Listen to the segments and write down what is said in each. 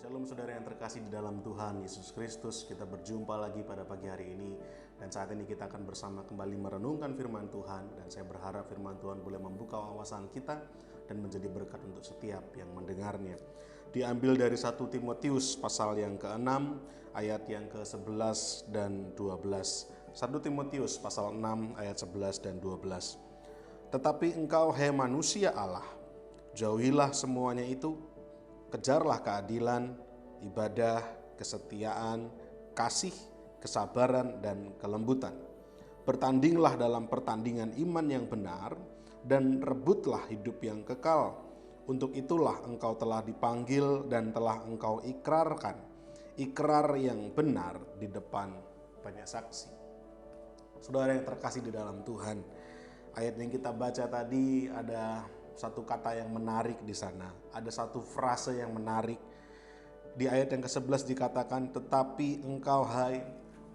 Shalom saudara yang terkasih di dalam Tuhan Yesus Kristus. Kita berjumpa lagi pada pagi hari ini. Dan saat ini kita akan bersama kembali merenungkan firman Tuhan. Dan saya berharap firman Tuhan boleh membuka wawasan kita dan menjadi berkat untuk setiap yang mendengarnya. Diambil dari 1 Timotius pasal yang ke-6 ayat yang ke-11 dan 12. 1 Timotius pasal 6 ayat 11 dan 12. Tetapi engkau, hai manusia Allah, jauhilah semuanya itu. Kejarlah keadilan, ibadah, kesetiaan, kasih, kesabaran, dan kelembutan. Bertandinglah dalam pertandingan iman yang benar, dan rebutlah hidup yang kekal. Untuk itulah engkau telah dipanggil dan telah engkau ikrarkan, ikrar yang benar di depan banyak saksi. Saudara yang terkasih di dalam Tuhan, ayat yang kita baca tadi ada satu kata yang menarik di sana. Ada satu frase yang menarik. Di ayat yang ke-11 dikatakan, tetapi engkau hai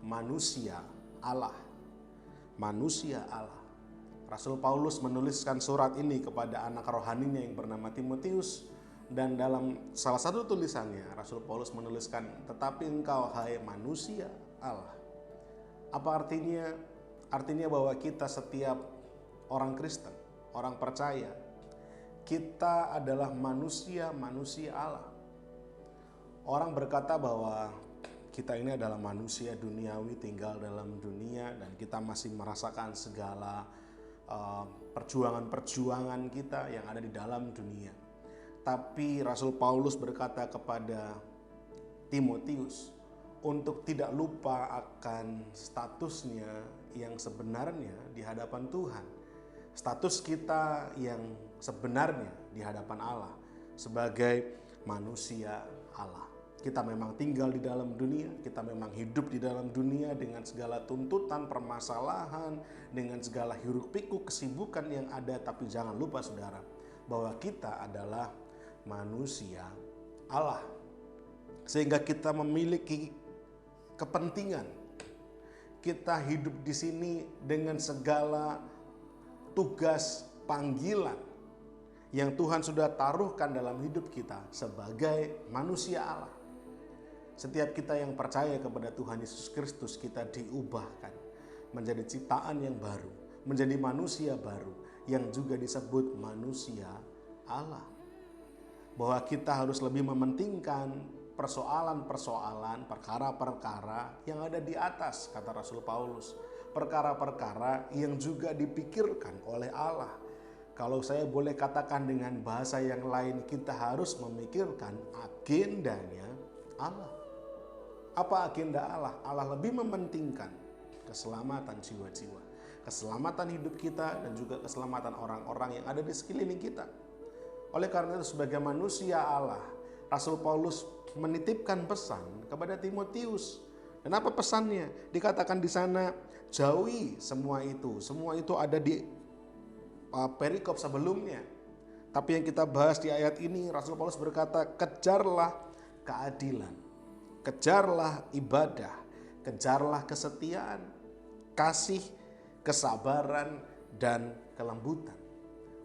manusia Allah. Manusia Allah. Rasul Paulus menuliskan surat ini kepada anak rohaninya yang bernama Timotius. Dan dalam salah satu tulisannya, Rasul Paulus menuliskan, tetapi engkau hai manusia Allah. Apa artinya? Artinya bahwa kita setiap orang Kristen, orang percaya, kita adalah manusia Allah. Orang berkata bahwa kita ini adalah manusia duniawi, tinggal dalam dunia, dan kita masih merasakan segala perjuangan-perjuangan kita yang ada di dalam dunia. Tapi Rasul Paulus berkata kepada Timotius untuk tidak lupa akan statusnya yang sebenarnya di hadapan Tuhan. Status kita yang sebenarnya di hadapan Allah sebagai manusia Allah. Kita memang tinggal di dalam dunia, kita memang hidup di dalam dunia dengan segala tuntutan, permasalahan, dengan segala hiruk-pikuk kesibukan yang ada. Tapi jangan lupa saudara, bahwa kita adalah manusia Allah. Sehingga kita memiliki kepentingan. Kita hidup di sini dengan segala tugas panggilan yang Tuhan sudah taruhkan dalam hidup kita sebagai manusia Allah. Setiap kita yang percaya kepada Tuhan Yesus Kristus, kita diubahkan menjadi ciptaan yang baru, menjadi manusia baru yang juga disebut manusia Allah. Bahwa kita harus lebih mementingkan persoalan-persoalan, perkara-perkara yang ada di atas, kata Rasul Paulus. Perkara-perkara yang juga dipikirkan oleh Allah. Kalau saya boleh katakan dengan bahasa yang lain, kita harus memikirkan agendanya Allah. Apa agenda Allah? Allah lebih mementingkan keselamatan jiwa-jiwa, keselamatan hidup kita, dan juga keselamatan orang-orang yang ada di sekeliling kita. Oleh karena itu, sebagai manusia Allah, Rasul Paulus menitipkan pesan kepada Timotius. Dan apa pesannya? Dikatakan di sana, jauhi semua itu. Semua itu ada di perikop sebelumnya. Tapi yang kita bahas di ayat ini, Rasul Paulus berkata, kejarlah keadilan, kejarlah ibadah, kejarlah kesetiaan, kasih, kesabaran, dan kelembutan.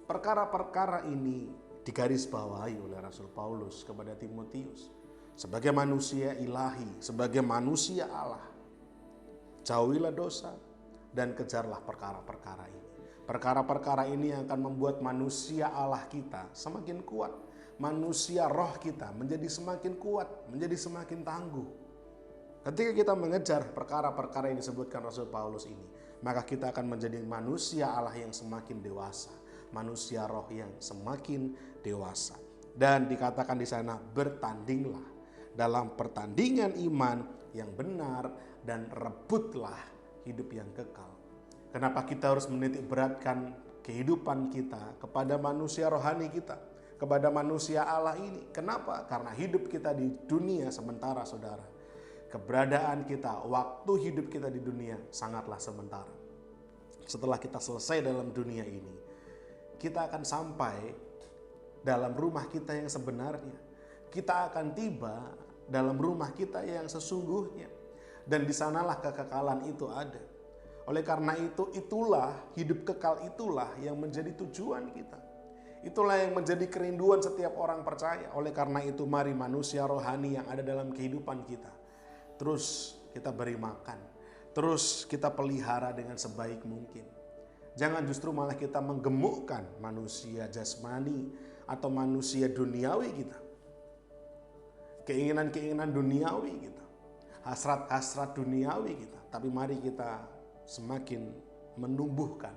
Perkara-perkara ini digarisbawahi oleh Rasul Paulus kepada Timotius. Sebagai manusia ilahi, sebagai manusia Allah, jauhilah dosa dan kejarlah perkara-perkara ini. Perkara-perkara ini yang akan membuat manusia Allah kita semakin kuat. Manusia roh kita menjadi semakin kuat, menjadi semakin tangguh. Ketika kita mengejar perkara-perkara yang disebutkan Rasul Paulus ini, maka kita akan menjadi manusia Allah yang semakin dewasa, manusia roh yang semakin dewasa. Dan dikatakan di sana, bertandinglah dalam pertandingan iman yang benar dan rebutlah hidup yang kekal. Kenapa kita harus menitik beratkan kehidupan kita kepada manusia rohani kita, kepada manusia Allah ini? Kenapa? Karena hidup kita di dunia sementara, saudara. Keberadaan kita, waktu hidup kita di dunia sangatlah sementara. Setelah kita selesai dalam dunia ini, kita akan sampai dalam rumah kita yang sebenarnya. Kita akan tiba dalam rumah kita yang sesungguhnya. Dan di sanalah kekekalan itu ada. Oleh karena itu, itulah hidup kekal, itulah yang menjadi tujuan kita. Itulah yang menjadi kerinduan setiap orang percaya. Oleh karena itu mari manusia rohani yang ada dalam kehidupan kita terus kita beri makan, terus kita pelihara dengan sebaik mungkin. Jangan justru malah kita menggemukkan manusia jasmani atau manusia duniawi kita. Keinginan-keinginan duniawi kita, hasrat-hasrat duniawi kita. Tapi mari kita semakin menumbuhkan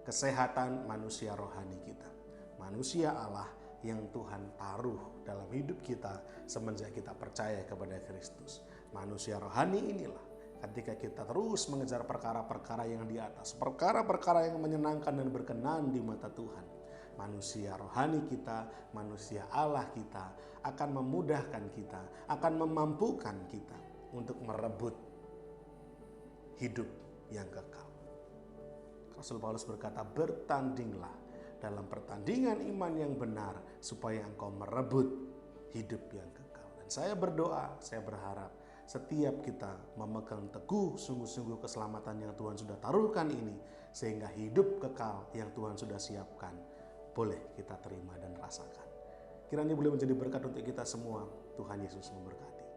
kesehatan manusia rohani kita. Manusia Allah yang Tuhan taruh dalam hidup kita semenjak kita percaya kepada Kristus. Manusia rohani inilah ketika kita terus mengejar perkara-perkara yang di atas, perkara-perkara yang menyenangkan dan berkenan di mata Tuhan. Manusia rohani kita, manusia Allah kita akan memudahkan kita, akan memampukan kita untuk merebut hidup yang kekal. Rasul Paulus berkata, bertandinglah dalam pertandingan iman yang benar supaya engkau merebut hidup yang kekal. Dan saya berdoa, saya berharap setiap kita memegang teguh sungguh-sungguh keselamatan yang Tuhan sudah taruhkan ini, sehingga hidup kekal yang Tuhan sudah siapkan boleh kita terima dan rasakan. Kiranya boleh menjadi berkat untuk kita semua. Tuhan Yesus memberkati.